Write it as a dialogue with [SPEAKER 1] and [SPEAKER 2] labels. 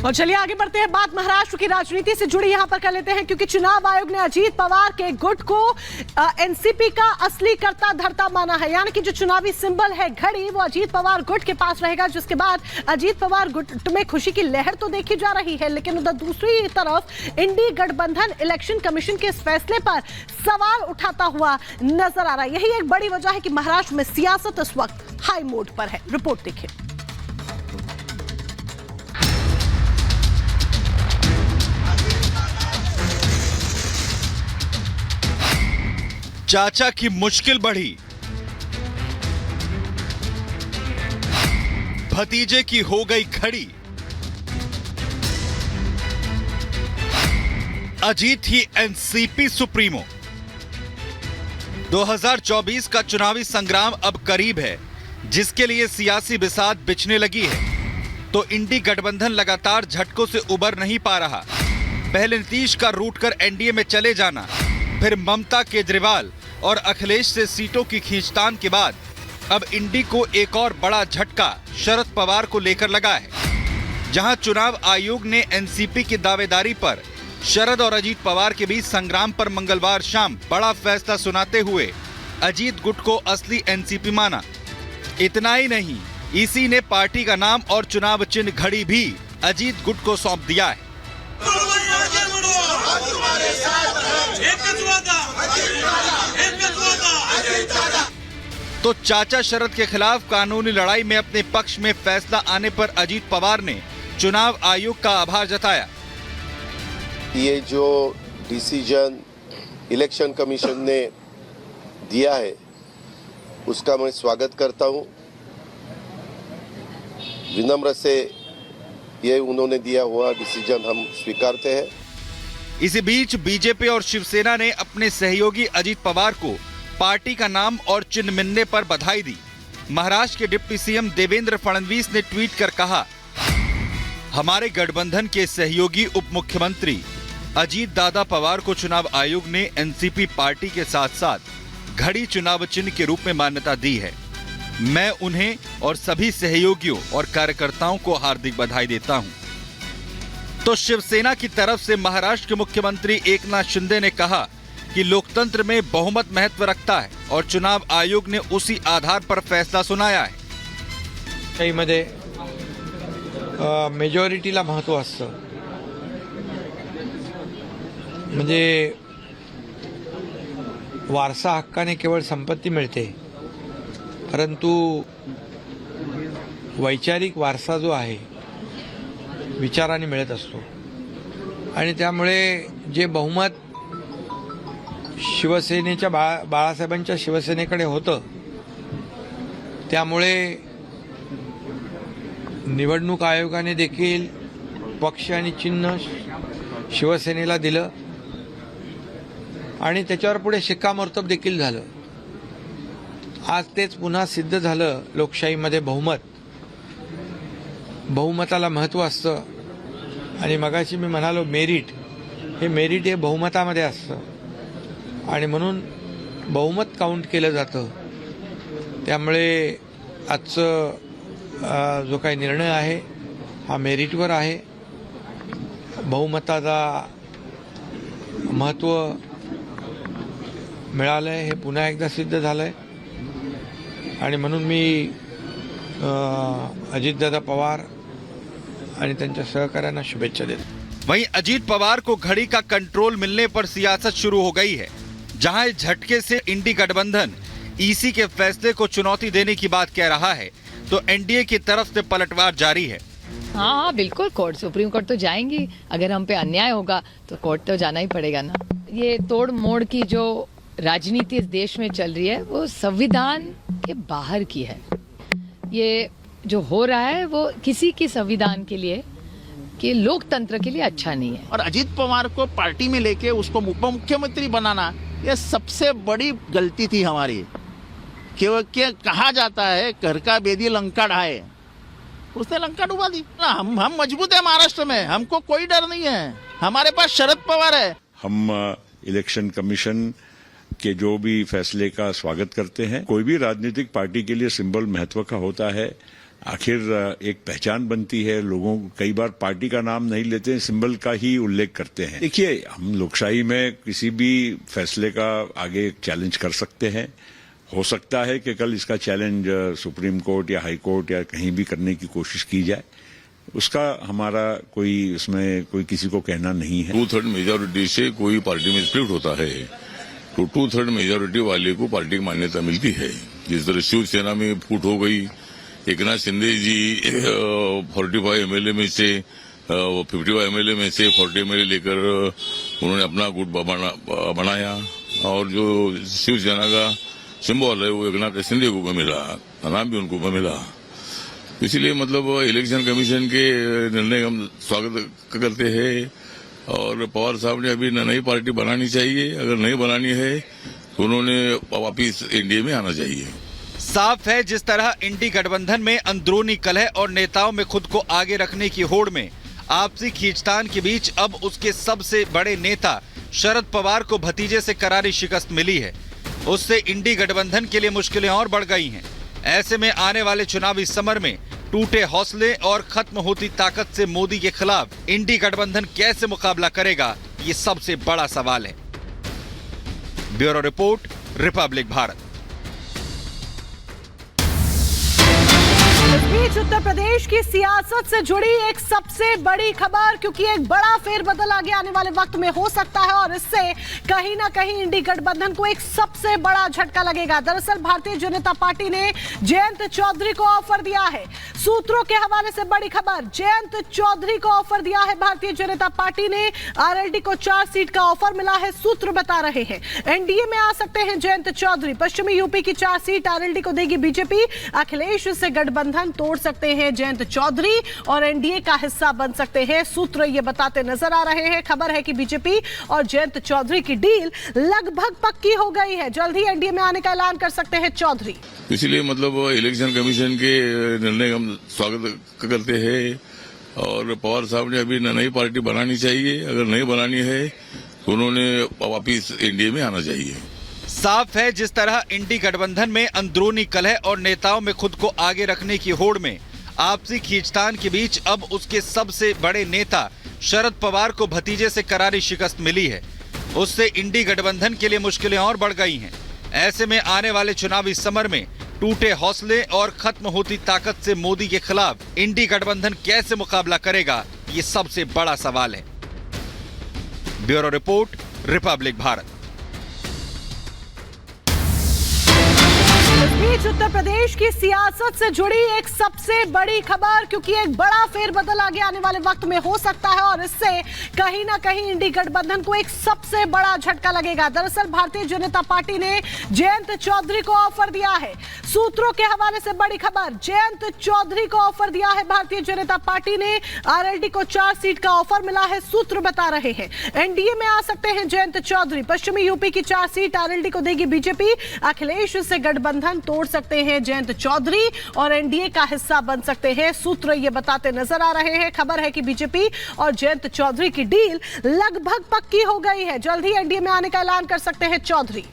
[SPEAKER 1] और चलिए आगे बढ़ते हैं, बात महाराष्ट्र की राजनीति से जुड़ी यहां पर कर लेते हैं, क्योंकि चुनाव आयोग ने अजीत पवार के गुट को एनसीपी का असली कर्ता धर्ता माना है। यानी कि जो चुनावी सिंबल है घड़ी, वो अजीत पवार गुट के पास रहेगा, जिसके बाद अजीत पवार गुट में खुशी की लहर तो देखी जा रही है, लेकिन उधर दूसरी तरफ इंडी गठबंधन इलेक्शन कमीशन के इस फैसले पर सवाल उठाता हुआ नजर आ रहा है। यही एक बड़ी वजह है कि महाराष्ट्र में सियासत इस वक्त हाई मोड पर है। रिपोर्ट देखिए।
[SPEAKER 2] चाचा की मुश्किल बढ़ी, भतीजे की हो गई खड़ी, अजीत ही एनसीपी सुप्रीमो। 2024 का चुनावी संग्राम अब करीब है, जिसके लिए सियासी बिसात बिछने लगी है। तो इंडी गठबंधन लगातार झटकों से उबर नहीं पा रहा। पहले नीतीश का रूट कर एनडीए में चले जाना, फिर ममता, केजरीवाल और अखिलेश से सीटों की खींचतान के बाद अब इंडी को एक और बड़ा झटका शरद पवार को लेकर लगा है। जहां चुनाव आयोग ने एनसीपी की दावेदारी पर शरद और अजीत पवार के बीच संग्राम पर मंगलवार शाम बड़ा फैसला सुनाते हुए अजीत गुट को असली एनसीपी माना। इतना ही नहीं, ईसी ने पार्टी का नाम और चुनाव चिन्ह घड़ी भी अजीत गुट को सौंप दिया है। तो चाचा शरद के खिलाफ कानूनी लड़ाई में अपने पक्ष में फैसला आने पर अजीत पवार ने चुनाव आयोग का आभार जताया।
[SPEAKER 3] ये जो डिसीजन इलेक्शन कमीशन ने दिया है, उसका मैं स्वागत करता हूं। विनम्र से ये उन्होंने दिया हुआ डिसीजन हम स्वीकारते हैं।
[SPEAKER 2] इसी बीच बीजेपी और शिवसेना ने अपने सहयोगी अजीत पवार को पार्टी का नाम और चिन्ह मिलने पर बधाई दी। महाराष्ट्र के डिप्टी सीएम देवेंद्र फडणवीस ने ट्वीट कर कहा, हमारे गठबंधन के सहयोगी उप मुख्यमंत्री अजीत दादा पवार को चुनाव आयोग ने एनसीपी पार्टी के साथ साथ घड़ी चुनाव चिन्ह के रूप में मान्यता दी है। मैं उन्हें और सभी सहयोगियों और कार्यकर्ताओं को हार्दिक बधाई देता हूं। तो शिवसेना की तरफ से महाराष्ट्र के मुख्यमंत्री एकनाथ शिंदे ने कहा कि लोकतंत्र में बहुमत महत्व रखता है और चुनाव आयोग ने उसी आधार पर फैसला सुनाया है।
[SPEAKER 4] मध्ये मेजॉरिटीला महत्व असतं, म्हणजे वारसा हक्काने केवळ संपत्ती मिळते, परंतु वैचारिक वारसा जो आहे विचाराने मिळत असतो। आणि त्यामुळे जे बहुमत शिवसेनेच्या बाळासाहेबांच्या शिवसेनेकडे होतं, त्यामुळे निवडणूक आयोगाने देखील पक्ष आणि चिन्ह शिवसेनेला दिलं आणि त्याच्यावर पुढे शिक्कामोर्तब देखील झालं। आज तेच पुन्हा सिद्ध झालं, लोकशाहीमध्ये बहुमताला महत्त्व असतं। आणि मगाशी मी म्हणालो मेरिट हे बहुमतामध्ये असतं आणि म्हणून बहुमत काउंट केलं जातं। त्यामुळे आजचं जो काही निर्णय आहे हा मेरिटवर आहे। बहुमताला महत्त्व मिळालंय हे पुन्हा एकदा सिद्ध झालंय आणि म्हणून मी अजितदादा पवार आणि त्यांच्या सहकाऱ्यांना शुभेच्छा देतो।
[SPEAKER 2] वहीं अजीत पवार को घड़ी का कंट्रोल मिलने पर सियासत शुरू हो गई है, जहां इस झटके से इंडी गठबंधन ईसी के फैसले को चुनौती देने की बात कह रहा है, तो एनडीए की तरफ से पलटवार जारी है।
[SPEAKER 5] हाँ, बिल्कुल कोर्ट, सुप्रीम कोर्ट तो जाएंगी। अगर हम पे अन्याय होगा तो कोर्ट तो जाना ही पड़ेगा ना। ये तोड़ मोड़ की जो राजनीति इस देश में चल रही है वो संविधान के बाहर की है। ये जो हो रहा है वो किसी की संविधान के लिए, कि लोकतंत्र के लिए अच्छा नहीं है।
[SPEAKER 6] और अजीत पवार को पार्टी में लेके उसको उप मुख्यमंत्री बनाना, ये सबसे बड़ी गलती थी हमारी। क्योंकि कहा जाता है घर का बेदी लंका ढाए, उसने लंका डुबा दी ना। हम मजबूत है महाराष्ट्र में, हमको कोई डर नहीं है। हमारे पास शरद पवार है।
[SPEAKER 7] हम इलेक्शन कमीशन के जो भी फैसले का स्वागत करते हैं। कोई भी राजनीतिक पार्टी के लिए सिंबल महत्व का होता है, आखिर एक पहचान बनती है। लोगों कई बार पार्टी का नाम नहीं लेते, सिंबल का ही उल्लेख करते हैं। देखिए, हम लोकशाही में किसी भी फैसले का आगे चैलेंज कर सकते हैं। हो सकता है कि कल इसका चैलेंज सुप्रीम कोर्ट या हाई कोर्ट या कहीं भी करने की कोशिश की जाए। उसका हमारा उसमें कोई किसी को कहना नहीं है।
[SPEAKER 8] 2/3 मेजोरिटी से कोई पार्टी में स्प्लिट होता है तो 2/3 मेजोरिटी वाले को पार्टी की मान्यता मिलती है। जिस तरह शिवसेना में फूट हो गई, एकनाथ शिंदे जी 45 एमएलए में से 55 एमएलए में से 40 एमएलए लेकर उन्होंने अपना गुट बनाया और जो शिवसेना का सिंबल है वो एकनाथ शिंदे को मिला, नाम भी उनको मिला। इसलिए मतलब इलेक्शन कमीशन के निर्णय का हम स्वागत करते हैं और पवार साहब ने अभी नई पार्टी बनानी चाहिए। अगर नहीं बनानी है तो उन्होंने वापिस एनडीए में आना चाहिए।
[SPEAKER 2] साफ है, जिस तरह इंडी गठबंधन में अंदरूनी कलह और नेताओं में खुद को आगे रखने की होड़ में आपसी खींचतान के बीच अब उसके सबसे बड़े नेता शरद पवार को भतीजे से करारी शिकस्त मिली है। उससे इंडी गठबंधन के लिए मुश्किलें और बढ़ गई हैं। ऐसे में आने वाले चुनावी समर में टूटे हौसले और खत्म होती ताकत से मोदी के खिलाफ इंडी गठबंधन कैसे मुकाबला करेगा, ये सबसे बड़ा सवाल है। Bureau report, Republic Bharat.
[SPEAKER 1] इस बीच उत्तर प्रदेश की सियासत से जुड़ी एक सबसे बड़ी खबर, क्योंकि एक बड़ा फेरबदल आगे आने वाले वक्त में हो सकता है और इससे कहीं ना कहीं इंडी गठबंधन को एक सबसे बड़ा झटका लगेगा। दरअसल भारतीय जनता पार्टी ने जयंत चौधरी को ऑफर दिया है। सूत्रों के हवाले से बड़ी खबर, जयंत चौधरी को ऑफर दिया है भारतीय जनता पार्टी ने। आरएलडी को 4 सीट का ऑफर मिला है, सूत्र बता रहे हैं। एनडीए में आ सकते हैं जयंत चौधरी। पश्चिमी यूपी की 4 सीट आरएलडी को देगी बीजेपी। अखिलेश से गठबंधन तोड़ सकते हैं जयंत चौधरी और एनडीए का हिस्सा बन सकते हैं, सूत्र ये बताते नजर आ रहे हैं। खबर है कि बीजेपी और जयंत चौधरी की डील लगभग पक्की हो गई है। जल्द ही एनडीए में आने का ऐलान कर सकते हैं चौधरी।
[SPEAKER 8] इसलिए मतलब इलेक्शन कमीशन के निर्णय का हम स्वागत करते हैं और पवार साहब ने अभी नई पार्टी बनानी चाहिए। अगर नहीं बनानी है तो उन्होंने वापिस एनडीए में आना चाहिए।
[SPEAKER 2] साफ है, जिस तरह इंडी गठबंधन में अंदरूनी कलह और नेताओं में खुद को आगे रखने की होड़ में आपसी खींचतान के बीच अब उसके सबसे बड़े नेता शरद पवार को भतीजे से करारी शिकस्त मिली है। उससे इंडी गठबंधन के लिए मुश्किलें और बढ़ गई हैं। ऐसे में आने वाले चुनावी समर में टूटे हौसले और खत्म होती ताकत से मोदी के खिलाफ इंडी गठबंधन कैसे मुकाबला करेगा, ये सबसे बड़ा सवाल है। Bureau report, Republic Bharat. इस बीच उत्तर प्रदेश की सियासत से जुड़ी एक सबसे बड़ी खबर, क्योंकि एक बड़ा फेरबदल आगे आने वाले वक्त में हो सकता है और इससे कहीं ना कहीं इंडी गठबंधन को एक सबसे बड़ा झटका लगेगा। दरअसल भारतीय जनता पार्टी ने जयंत चौधरी को ऑफर दिया है। सूत्रों के हवाले से बड़ी खबर, जयंत चौधरी को ऑफर दिया है भारतीय जनता पार्टी ने। आरएलडी को 4 सीट का ऑफर मिला है, सूत्र बता रहे हैं। एनडीए में आ सकते हैं जयंत चौधरी। पश्चिमी यूपी की 4 सीट आरएलडी को देगी बीजेपी। अखिलेश से गठबंधन तोड़ सकते हैं जयंत चौधरी और एनडीए का हिस्सा बन सकते हैं, सूत्र ये बताते नजर आ रहे हैं। खबर है कि बीजेपी और जयंत चौधरी की डील लगभग पक्की हो गई है। जल्द ही एनडीए में आने का ऐलान कर सकते हैं चौधरी।